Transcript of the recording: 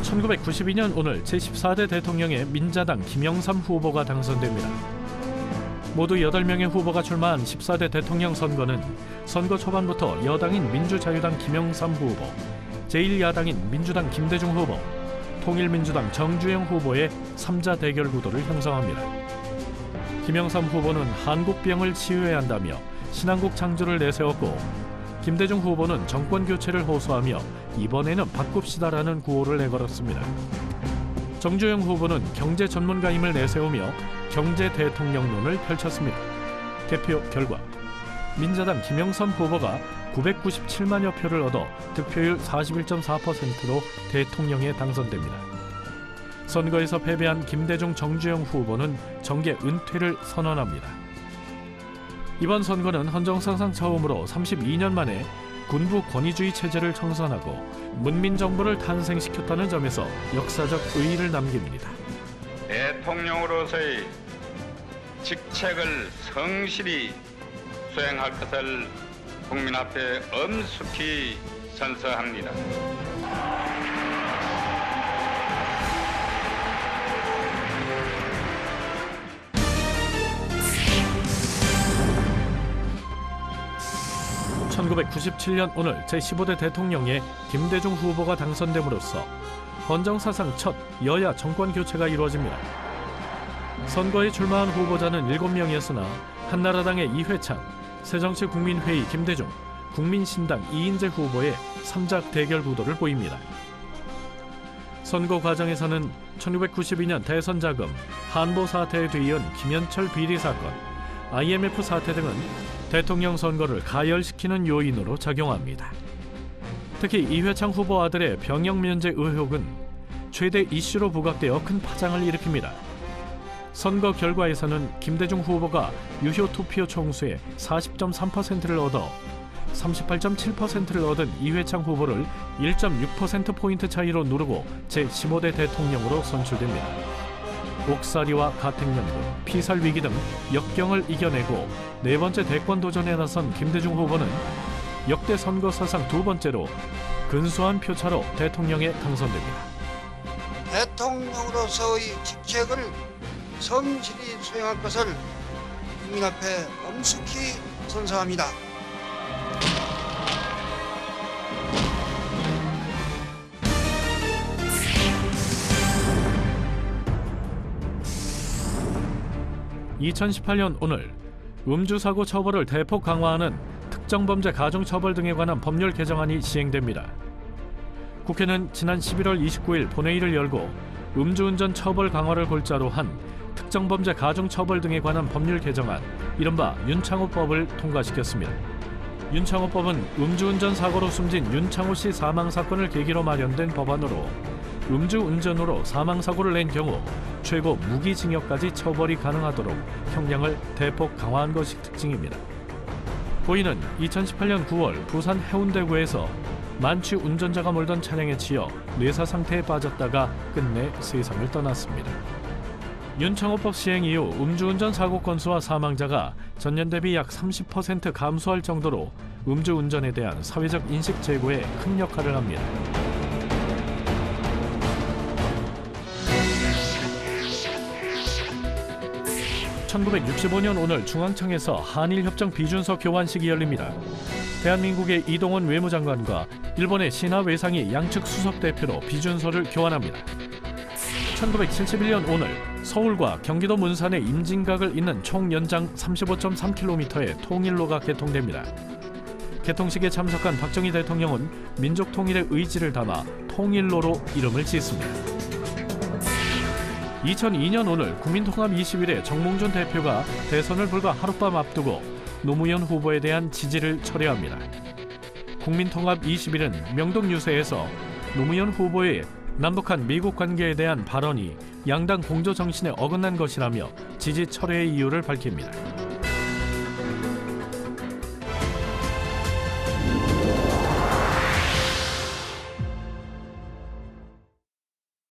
1992년 오늘 제14대 대통령의 민자당 김영삼 후보가 당선됩니다. 모두 8명의 후보가 출마한 14대 대통령 선거는 선거 초반부터 여당인 민주자유당 김영삼 후보, 제1야당인 민주당 김대중 후보, 통일민주당 정주영 후보의 3자 대결 구도를 형성합니다. 김영삼 후보는 한국병을 치유해야 한다며 신한국 창조를 내세웠고, 김대중 후보는 정권 교체를 호소하며 이번에는 바꿉시다라는 구호를 내걸었습니다. 정주영 후보는 경제 전문가임을 내세우며 경제 대통령론을 펼쳤습니다. 개표 결과 민자당 김영삼 후보가 997만여 표를 얻어 득표율 41.4%로 대통령에 당선됩니다. 선거에서 패배한 김대중 정주영 후보는 정계 은퇴를 선언합니다. 이번 선거는 헌정사상 처음으로 32년 만에 군부 권위주의 체제를 청산하고 문민정부를 탄생시켰다는 점에서 역사적 의의를 남깁니다. 대통령으로서의 직책을 성실히 수행할 것을 국민 앞에 엄숙히 선서합니다. (1997년) 오늘 제15대 대통령에 김대중 후보가 당선됨으로써 헌정사상 첫 여야 정권 교체가 이루어집니다. 선거에 출마한 후보자는 7명이었으나 한나라당의 이회창, 새정치국민회의 김대중, 국민신당 이인재 후보의 3자 대결 구도를 보입니다. 선거 과정에서는 1992년 대선 자금, 한보 사태에 뒤이은 김현철 비리 사건, IMF 사태 등은 대통령 선거를 가열시키는 요인으로 작용합니다. 특히 이회창 후보 아들의 병역 면제 의혹은 최대 이슈로 부각되어 큰 파장을 일으킵니다. 선거 결과에서는 김대중 후보가 유효 투표 총수의 40.3%를 얻어 38.7%를 얻은 이회창 후보를 1.6%포인트 차이로 누르고 제15대 대통령으로 선출됩니다. 옥살이와 가택연금, 피살위기 등 역경을 이겨내고 4번째 대권 도전에 나선 김대중 후보는 역대 선거 사상 2번째로 근소한 표차로 대통령에 당선됩니다. 대통령으로서의 직책을 성실히 수행할 것을 국민 앞에 엄숙히 선서합니다. (2018년) 오늘 음주사고 처벌을 대폭 강화하는 특정범죄 가중처벌 등에 관한 법률 개정안이 시행됩니다. 국회는 지난 11월 29일 본회의를 열고 음주운전 처벌 강화를 골자로 한 특정범죄 가중처벌 등에 관한 법률 개정안, 이른바 윤창호법을 통과시켰습니다. 윤창호법은 음주운전 사고로 숨진 윤창호 씨 사망 사건을 계기로 마련된 법안으로 음주운전으로 사망사고를 낸 경우 최고 무기징역까지 처벌이 가능하도록 형량을 대폭 강화한 것이 특징입니다. 고인은 2018년 9월 부산 해운대구에서 만취 운전자가 몰던 차량에 치여 뇌사 상태에 빠졌다가 끝내 세상을 떠났습니다. 윤창호법 시행 이후 음주운전 사고 건수와 사망자가 전년 대비 약 30% 감소할 정도로 음주운전에 대한 사회적 인식 제고에 큰 역할을 합니다. (1965년) 오늘 중앙청에서 한일협정 비준서 교환식이 열립니다. 대한민국의 이동원 외무장관과 일본의 신하 외상이 양측 수석대표로 비준서를 교환합니다. (1971년) 오늘 서울과 경기도 문산의 임진각을 잇는 총 연장 35.3km의 통일로가 개통됩니다. 개통식에 참석한 박정희 대통령은 민족 통일의 의지를 담아 통일로로 이름을 짓습니다. 2002년 오늘 국민통합 21의 정몽준 대표가 대선을 불과 하룻밤 앞두고 노무현 후보에 대한 지지를 철회합니다. 국민통합 21은 명동 유세에서 노무현 후보의 남북한 미국 관계에 대한 발언이 양당 공조 정신에 어긋난 것이라며 지지 철회의 이유를 밝힙니다.